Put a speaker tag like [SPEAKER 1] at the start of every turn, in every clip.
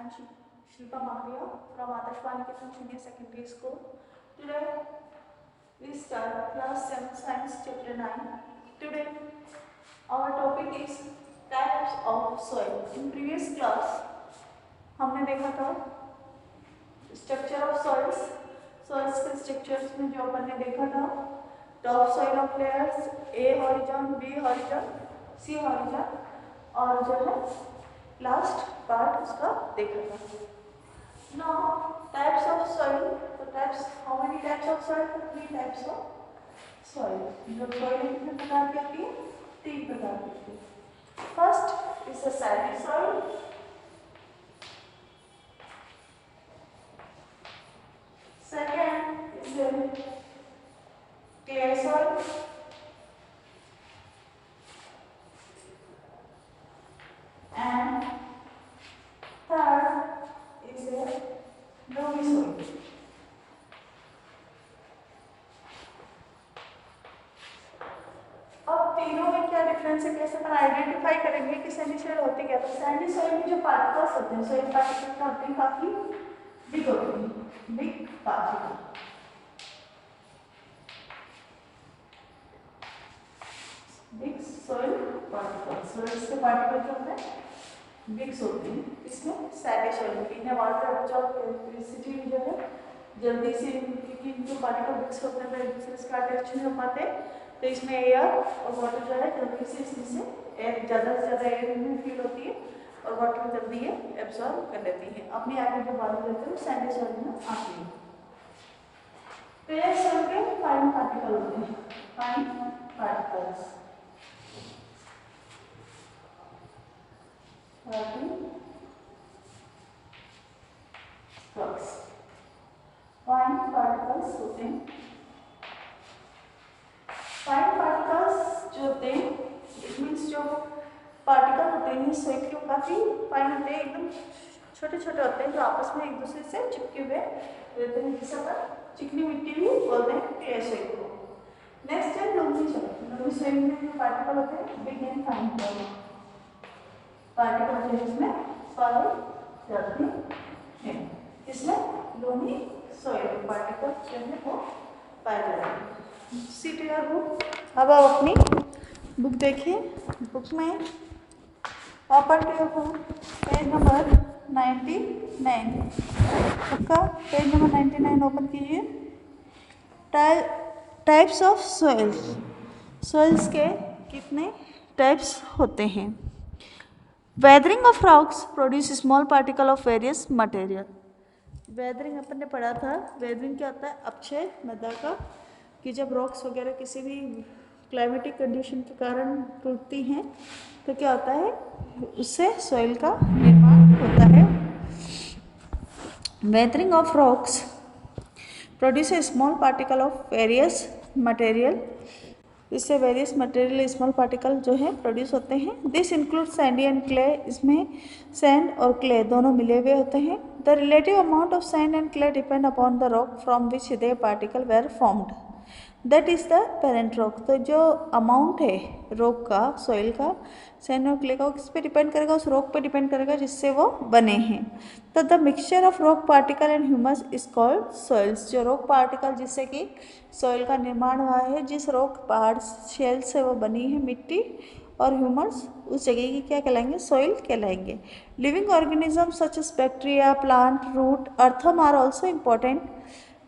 [SPEAKER 1] am Shilpa Mahria from Adarsh Balikatan Senior Secondary School. Today we start class 7 science chapter 9. Today our topic is types of soil. In previous class हमने देखा था structure of soils. Soils के structures में जो अपन ने देखा था top soil of layers A horizon, B horizon, C horizon और जो है लास्ट पार्ट उसका देखा था. Now types of soil. तो types, how many types of soil? 3 types of soil. जो सॉइल कितने प्रकार की होती है? 3 प्रकार की होती है. First is a Sandy soil. Second is a clay soil. And third is a loamy soil. अब तीनों में क्या डिफरेंस है, कैसे अपन आइडेंटिफाई करेंगे कि सैंडी सॉइल होती क्या? तो सैंडी सॉइल में जो पार्टिकल्स होते हैं, सॉइल पार्टिकल्स होते हैं काफी बिग होते हैं, big particle. Big soil particles. Soils के पार्टिकल जो होते हैं बिग्स होते हैं. इसमें सैंडी सॉइल में इन्हें वाटर एब्जॉर्ब इलेक्ट्रिसिटी जो है जल्दी से, क्योंकि जो पार्टिकल बिग्स होते हैं एक दूसरे से अटैच नहीं हो पाते, तो इसमें एयर और वाटर जो है जल्दी से इसमें एयर ज़्यादा से ज़्यादा एयर में फील होती है और वाटर जल्दी ये एब्जॉर्ब कर लेती है. अपने आगे जो बात करते हैं सैंडी सॉइल में आती है. क्ले सॉइल के फाइन पार्टिकल होते हैं. फाइन पार्टिकल्स फाइन पार्टिकल्स होते हैं. फाइन पार्टिकल्स जो होते हैं, इट मीन्स जो पार्टिकल होते हैं सॉइल के वो काफ़ी फाइन होते हैं, एकदम छोटे छोटे होते हैं जो आपस में एक दूसरे से चिपके हुए रहते हैं, जिसे अपन चिकनी मिट्टी भी बोलते हैं क्ले सॉइल को. नेक्स्ट है लोमी सॉइल. लोमी सॉइल में जो पार्टिकल होते हैं बिग एंड फाइन पार्टिकल जो इसमें पाए जाते हैं. इसमें लोमी सॉइल पार्टिकल जो है वो पाए जाते हैं. See to your book. अब आप अपनी बुक देखिए. बुक में open to your book page number 99. आपका पेज नंबर 99 ओपन कीजिए. Types of soils. सॉइल्स के कितने टाइप्स होते हैं? Weathering of rocks produce small particle of various material. Weathering अपन ने पढ़ा था. वेदरिंग क्या होता है? अपक्षय मृदा का, कि जब रॉक्स वगैरह किसी भी क्लाइमेटिक कंडीशन के कारण टूटती हैं तो क्या होता है, उससे सॉइल का निर्माण होता है. Weathering of rocks produce a small particle of various material. इससे वेरियस मटेरियल स्मॉल पार्टिकल जो है प्रोड्यूस होते हैं. This include sandy and clay. इसमें सैंड और क्ले दोनों मिले हुए होते हैं. The relative amount of sand and clay depend upon the rock from which they particle were formed, that is the parent rock. तो जो अमाउंट है रॉक का, सॉइल का, सैंड और क्ले का, वो किस पे डिपेंड करेगा? उस रॉक पे डिपेंड करेगा जिससे वो बने हैं. तो the mixture of rock particle and humus is called soils. जो रॉक पार्टिकल जिससे कि सॉइल का निर्माण हुआ है, जिस रॉक पहाड़ शेल से वो बनी है मिट्टी, और ह्यूमस उस जगह की क्या कहलाएंगे? सॉइल कहलाएंगे. Living organism such as bacteria, plant, root, earthworm are also important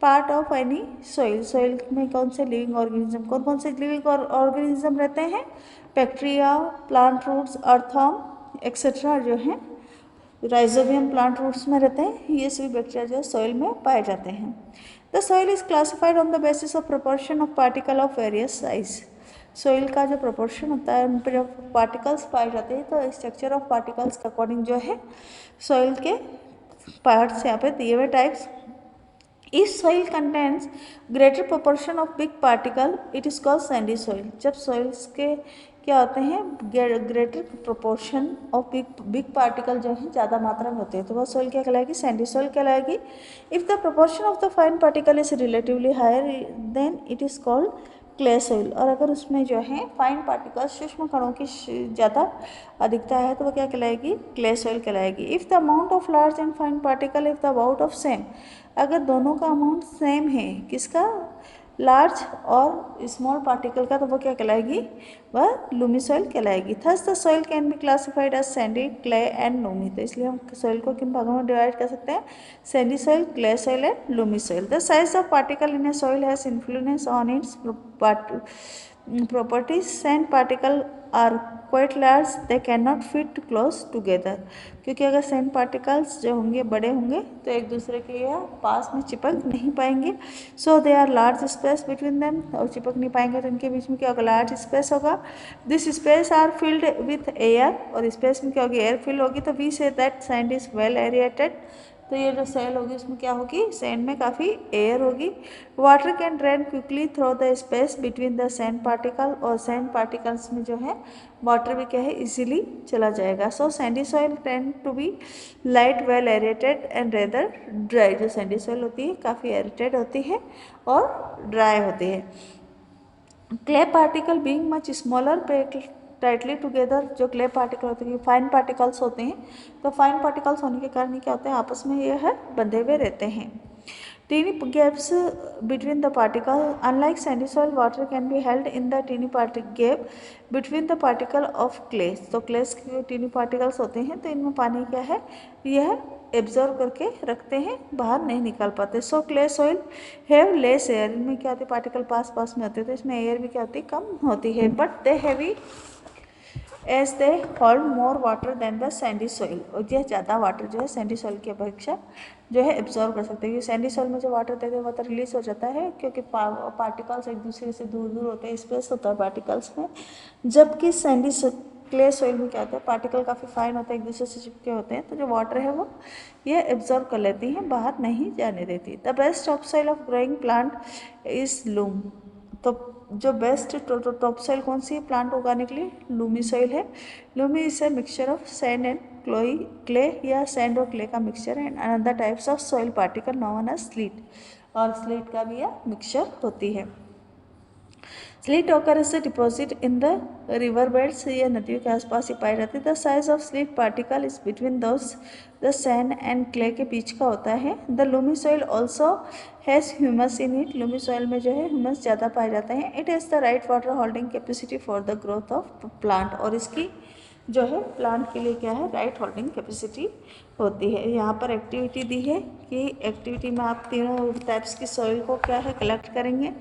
[SPEAKER 1] part of any soil. Soil में कौन से लिविंग ऑर्गेनिज्म, कौन कौन से लिविंग ऑर्गेनिज्म रहते हैं? Bacteria, plant roots, earthworm etcetera जो हैं, राइजोबियम प्लांट रूट्स में रहते हैं. ये सभी बैक्टीरिया जो सॉइल में पाए जाते हैं. The soil is classified on the basis of proportion of particle of various size. Soil का जो प्रोपोर्शन होता है, उन पर जो पार्टिकल्स पाए जाते हैं, तो स्ट्रक्चर ऑफ पार्टिकल्स के अकॉर्डिंग जो है सॉइल के पार्ट्स यहाँ पे दिए हुए types. If soil contains greater proportion of big particle, it is called sandy soil. जब soils के क्या होते हैं, greater proportion of big particle जो है ज़्यादा मात्रा में होते हैं, तो वह सॉइल क्या कहलाएगी? सैंडी सॉइल कहलाएगी. If the proportion of the fine particle is relatively higher, then it is called clay soil, और अगर उसमें जो है फाइन पार्टिकल्स सूक्ष्म कणों की ज़्यादा अधिकता है तो वो क्या कहलाएगी, क्ले सॉइल कहलाएगी। If the amount of large and fine particle if the about of same, अगर दोनों का अमाउंट सेम है, किसका, लार्ज और स्मॉल पार्टिकल का, तो वो क्या कहलाएगी, वह लूमी सॉइल कहलाएगी। Thus the soil can be classified as sandy, clay and loamy. तो इसलिए हम सॉइल को किन भागों में डिवाइड कर सकते हैं, Sandy soil, clay soil and loamy soil. The size of particle in A soil has influence on it's properties. Sand particle are quite large, they cannot fit close together, क्योंकि अगर sand particles जो होंगे बड़े होंगे तो एक दूसरे के या पास में चिपक नहीं पाएंगे। So they are large space between them, और चिपक नहीं पाएंगे तो इनके बीच में क्या होगा, लार्ज स्पेस होगा। This space are filled with air, और स्पेस में क्या होगी, एयर फिल होगी। तो we say that sand is well aerated, तो ये जो सेल होगी उसमें क्या होगी, सैंड में काफ़ी एयर होगी। Water can drain quickly through the space between the sand particle, और सैंड पार्टिकल्स में जो है वाटर भी क्या है, इजीली चला जाएगा। So sandy soil tend to be light, well aerated and rather dry. जो सैंडी सॉइल होती है काफ़ी एरेटेड होती है और ड्राई होती है। Clay particle being much smaller packed tightly together, जो क्ले पार्टिकल होते हैं फाइन पार्टिकल्स होते हैं, तो फाइन पार्टिकल्स होने के कारण क्या होते हैं, आपस में ये है बंधे हुए रहते हैं। Tiny gaps between the particle, unlike sandy soil water can be held in the tiny gap between the particle of clay. तो क्लेस के टीनी पार्टिकल्स होते हैं तो इनमें पानी क्या है, यह एब्जॉर्व करके रखते हैं, बाहर नहीं निकाल पाते। So clay soil have less air, इनमें क्या होती है, पार्टिकल पास पास में होते हैं तो इसमें एयर भी क्या होती है, कम होती है। But they heavy as they hold more water than the sandy soil, और यह ज़्यादा वाटर जो है सैंडी सॉइल की अपेक्षा जो है एब्जॉर्व कर सकते हैं। क्योंकि सैंडी सॉइल में जो वाटर देते हैं वो तो रिलीज हो जाता है, क्योंकि पार्टिकल्स एक दूसरे से दूर दूर होते हैं, स्पेस होता है पार्टिकल्स में। जबकि सैंडी क्ले सॉइल में क्या होता है, पार्टिकल काफ़ी फाइन होते हैं, एक दूसरे से चिपके होते हैं, तो जो वाटर है वो ये एब्जॉर्व कर लेती हैं, बाहर नहीं जाने देती। The best top soil of growing plant is loom, तो जो बेस्ट टॉप सॉइल कौन सी है प्लांट उगाने के लिए, लूमी सॉइल है। Loamy is a mixture of sand and clay, या सैंड और क्ले का मिक्सचर है। And another types of soil particle known as silt, और स्लीट का भी यह मिक्सचर होती है। Silt occur is deposit in the river beds, ये नदियों के आसपास ही पाई जाती है। The size of silt particle is between those the sand and clay के बीच का होता है। The Lumi soil also has humus in it, Lumi soil में जो है ह्यूमस ज़्यादा पाए जाते हैं। It has the right water holding capacity for the growth of plant, और इसकी जो है प्लांट के लिए क्या है, राइट होल्डिंग कैपेसिटी होती है। यहाँ पर एक्टिविटी दी है कि एक्टिविटी में आप तीनों टाइप्स की सॉइल को क्या है कलेक्ट करेंगे।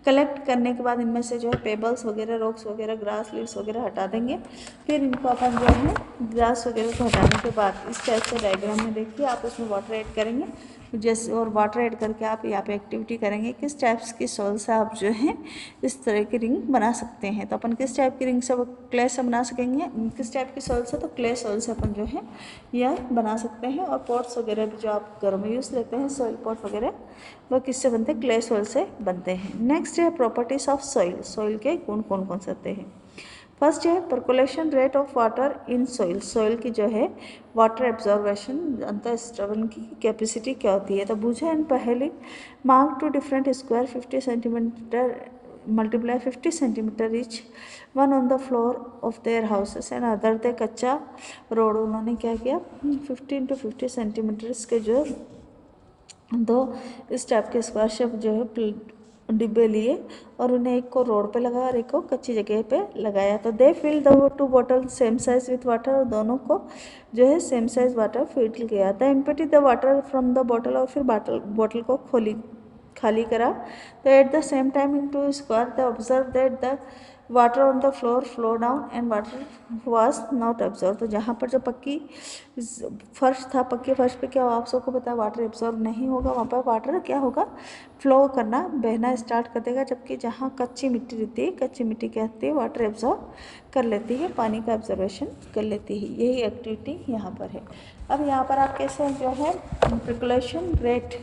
[SPEAKER 1] कलेक्ट करने के बाद इनमें से जो है पेबल्स वगैरह, रॉक्स वगैरह, ग्रास लीव्स वगैरह हटा देंगे। फिर इनको अपन जो है ग्रास वगैरह को हटाने के बाद इस टाइप से डायग्राम में देखिए आप उसमें वाटर ऐड करेंगे जैसे, और वाटर ऐड करके आप यहाँ पे एक्टिविटी करेंगे किस टाइप्स की सॉइल से आप जो है इस तरह की रिंग बना सकते हैं। तो अपन किस टाइप की रिंग से, क्ले से बना सकेंगे, किस टाइप की सॉइल से, तो क्ले सॉइल से अपन जो है यह बना सकते हैं। और पॉट्स वगैरह भी जो आप घरों में यूज़ लेते हैं सॉइल पॉट वगैरह, वो किससे बनते हैं, क्ले सॉइल से बनते हैं। नेक्स्ट है प्रॉपर्टीज ऑफ सॉइल, सॉइल के गुण कौन कौन से होते हैं। फर्स्ट है percolation rate of water in soil, soil की जो है वाटर एब्जॉर्वेशन अंतःस्रवण की कैपेसिटी क्या होती है। तो बूझे एंड पहली mark two different square 50 centimetre multiply 50 centimetre each one on the floor of their houses and other they kachcha road, उन्होंने क्या किया 15 to 50 सेंटीमीटर्स के जो दो इस टाइप के स्क्वायर शेप जो है डिब्बे लिए और उन्हें एक को रोड पे लगाया और एक को कच्ची जगह पे लगाया। तो they fill the 2 bottle same size with water, और दोनों को जो है सेम साइज वाटर फिल किया। The empty the water from the bottle, और फिर बॉटल को खाली करा। तो at the same time in to square the observe that the water on the floor flow down and water was not absorb. तो जहाँ पर जो पक्की फर्श था, पक्के फर्श पे क्या हुआ आप सबको पता है, वाटर एब्जॉर्व नहीं होगा, वहाँ पर वाटर क्या होगा, फ्लो करना, बहना स्टार्ट कर देगा। जबकि जहाँ कच्ची मिट्टी रहती है, कच्ची मिट्टी क्या होती है, वाटर एब्जॉर्व कर लेती है, पानी का एब्जॉर्वेशन कर लेती है। यही एक्टिविटी यहाँ पर है। अब यहाँ पर आप कैसे जो है परकोलेशन रेट,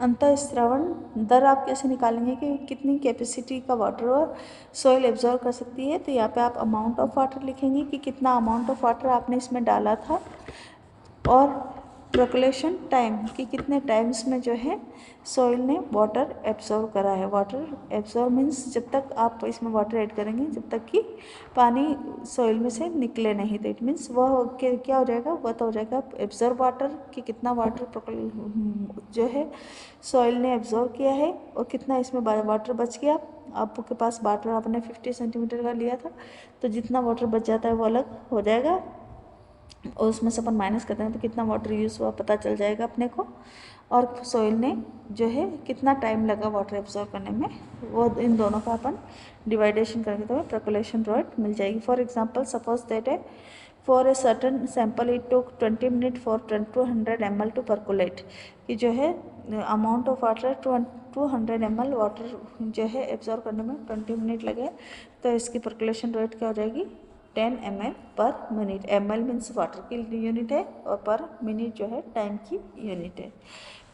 [SPEAKER 1] अंतःस्रवण दर आप कैसे निकालेंगे कि कितनी कैपेसिटी का वाटर और सॉइल एब्जॉर्व कर सकती है। तो यहाँ पे आप अमाउंट ऑफ वाटर लिखेंगे कि कितना अमाउंट ऑफ वाटर आपने इसमें डाला था, और परकोलेशन टाइम कि कितने टाइम्स में जो है सॉइल ने वाटर एब्जॉर्व करा है। वाटर एब्जॉर्व मीन्स जब तक आप इसमें वाटर ऐड करेंगे जब तक कि पानी सॉइल में से निकले नहीं, तो इट मीन्स वह क्या हो जाएगा, वह तो हो जाएगा एब्जॉर्व वाटर कि कितना वाटर जो है सॉइल ने एब्जॉर्व किया है और कितना इसमें वाटर बच गया। आपके पास वाटर आपने 50 सेंटीमीटर का लिया था, तो जितना वाटर बच जाता है वो अलग हो जाएगा और उसमें से अपन माइनस करते हैं तो कितना वाटर यूज़ हुआ पता चल जाएगा अपने को, और सॉइल ने जो है कितना टाइम लगा वाटर एब्जॉर्व करने में, वो इन दोनों का अपन डिवाइडेशन करेंगे तो परकोलेशन रेट मिल जाएगी। फॉर एग्जांपल सपोज दैट है for a certain sample it took 20 minute for 200 ml to percolate, कि जो है amount of water 200 ml water जो है एब्जॉर्व करने में 20 मिनट लगे, तो इसकी परकोलेशन रेट क्या हो जाएगी 10 ml पर मिनट। ml मीन्स वाटर की यूनिट है और पर मिनट जो है टाइम की यूनिट है।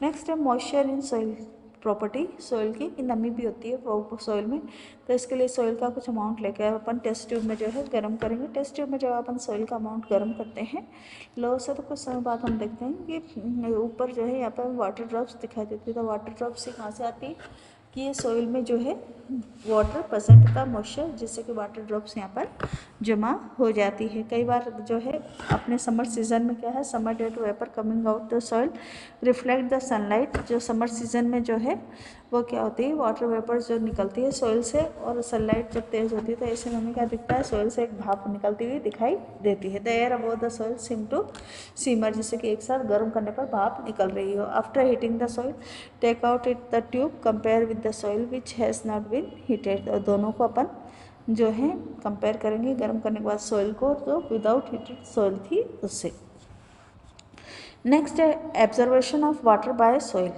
[SPEAKER 1] नेक्स्ट है moisture in soil property, soil की नमी भी होती है वो सॉइल में, तो इसके लिए सॉइल का कुछ अमाउंट लेकर अपन टेस्ट ट्यूब में जो है गर्म करेंगे। टेस्ट ट्यूब में जब अपन सॉइल का अमाउंट गर्म करते हैं लो से, तो कुछ समय बाद हम देखते हैं कि ऊपर जो है यहाँ पर वाटर ड्रॉप्स दिखाई देती है। तो वाटर ड्रॉप्स कहाँ से आती है कि ये सॉइल में जो है वाटर प्रेजेंट था मॉइस्चर, जिससे कि वाटर ड्रॉप्स यहाँ पर जमा हो जाती है। कई बार जो है अपने समर सीजन में क्या है, summer day to vapour coming out the soil reflect the sunlight, जो समर सीजन में जो है वो क्या होती है वाटर वेपर जो निकलती है सॉइल से, और सनलाइट जब तेज होती है तो ऐसे में हमें क्या दिखता है सॉइल से एक भाप निकलती हुई दिखाई देती है। The air above the soil seem to simmer, जिससे कि एक साथ गर्म करने पर भाप निकल रही हो। After heating the soil take out it the tube compare with the soil which has not been heated, और दोनों को अपन जो है कंपेयर करेंगे गर्म करने के बाद सॉइल को, तो विदाउट हीटेड सॉइल थी उससे। नेक्स्ट है observation of water bye soil,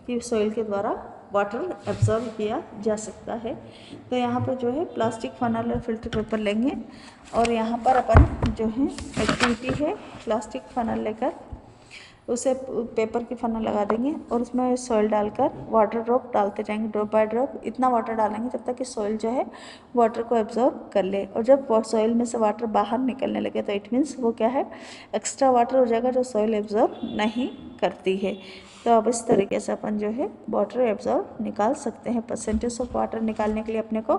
[SPEAKER 1] कि सॉइल के द्वारा वाटर एब्जॉर्व किया जा सकता है। तो यहाँ पर जो है प्लास्टिक फनल और फिल्टर पेपर लेंगे और यहाँ पर अपन जो है एक्टिविटी है प्लास्टिक फनल लेकर उसे पेपर की फनल लगा देंगे और उसमें सॉइल डालकर वाटर ड्रॉप डालते जाएंगे ड्रॉप बाय ड्रॉप। इतना वाटर डालेंगे जब तक कि सॉइल जो है वाटर को एब्जॉर्ब कर ले, और जब सॉइल में से वाटर बाहर निकलने लगे तो इट मीन्स वो क्या है एक्स्ट्रा वाटर हो जाएगा जो सॉइल एब्जॉर्ब नहीं करती है। तो अब इस तरीके से अपन जो है वाटर एब्जॉर्ब निकाल सकते हैं। परसेंटेज ऑफ वाटर निकालने के लिए अपने को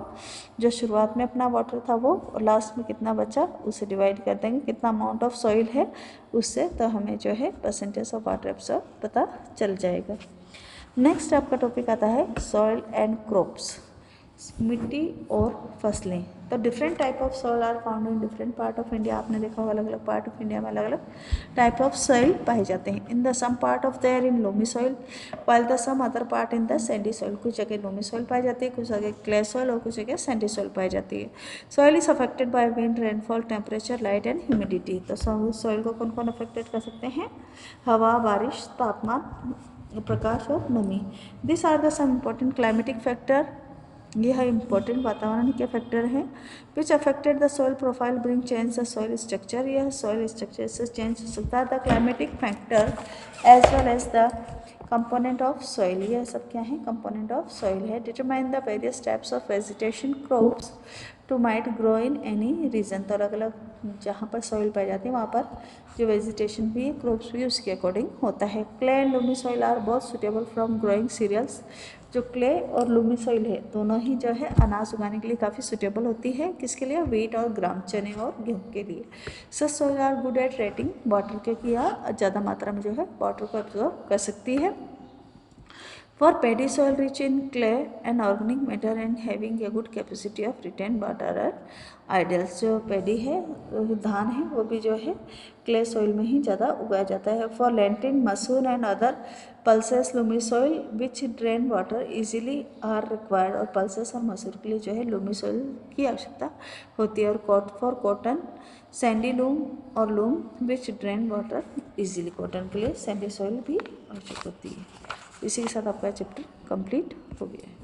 [SPEAKER 1] जो शुरुआत में अपना वाटर था वो और लास्ट में कितना बचा उसे डिवाइड कर देंगे, कितना अमाउंट ऑफ सॉइल है उससे, तो हमें जो है परसेंटेज ऑफ वाटर एब्जॉर्ब पता चल जाएगा। नेक्स्ट आपका टॉपिक आता है सॉइल एंड क्रॉप्स, मिट्टी और फसलें। तो different type of soil are found in different part of India. आपने देखा होगा अलग अलग पार्ट ऑफ इंडिया में अलग अलग टाइप ऑफ सॉइल पाए जाते हैं। In the some part of their in loamy soil while the some other part in the sandy soil. कुछ जगह लोमी सॉइल पाई जाती है, कुछ जगह क्ले सॉइल और कुछ जगह सैंडी सॉइल पाई जाती है। Soil is affected by wind, rainfall, temperature, light and humidity. तो सॉइल को कौन कौन अफेक्टेड कर सकते हैं, हवा, बारिश, तापमान, प्रकाश और नमी। This are the some important climatic factor, यह इंपॉर्टेंट वातावरण के फैक्टर हैं which affected the soil profile bring change the soil structure. यह सॉइल स्ट्रक्चर से चेंज हो सकता है। The climatic factor as well as the component of soil, यह सब क्या है कंपोनेंट ऑफ सॉइल है। Determine the various types of vegetation crops to might grow in any region. तो अलग अलग जहाँ पर सॉइल पाई जाती है वहाँ पर जो वेजिटेशन भी क्रॉप्स भी उसके अकॉर्डिंग होता है। Clay and loamy soil are both suitable from growing cereals. जो क्ले और लूमी सॉइल है दोनों ही जो है अनाज उगाने के लिए काफ़ी सुटेबल होती है, किसके लिए, व्हीट और ग्राम, चने और गेहूँ के लिए। Such soil are good at retaining water, क्योंकि यह ज़्यादा मात्रा में जो है वाटर को एब्जॉर्ब कर सकती है। For paddy soil rich in clay and organic matter and having a good capacity of retain water are ideals। जो पैडी है धान है वो भी जो है क्ले सॉइल में ही ज़्यादा उगाया जाता है। For lentil, masoor and other pulses loamy soil which drain water easily are required. और पल्सेस और मसूर के लिए जो है लूमी सॉइल की आवश्यकता होती है। और फॉर कॉटन, सैंडी लूम और लूम विच ड्रेन वाटर इजीली। कॉटन के लिए सैंडी सॉइल भी आवश्यक होती है। इसी के साथ आपका चैप्टर कंप्लीट हो गया है।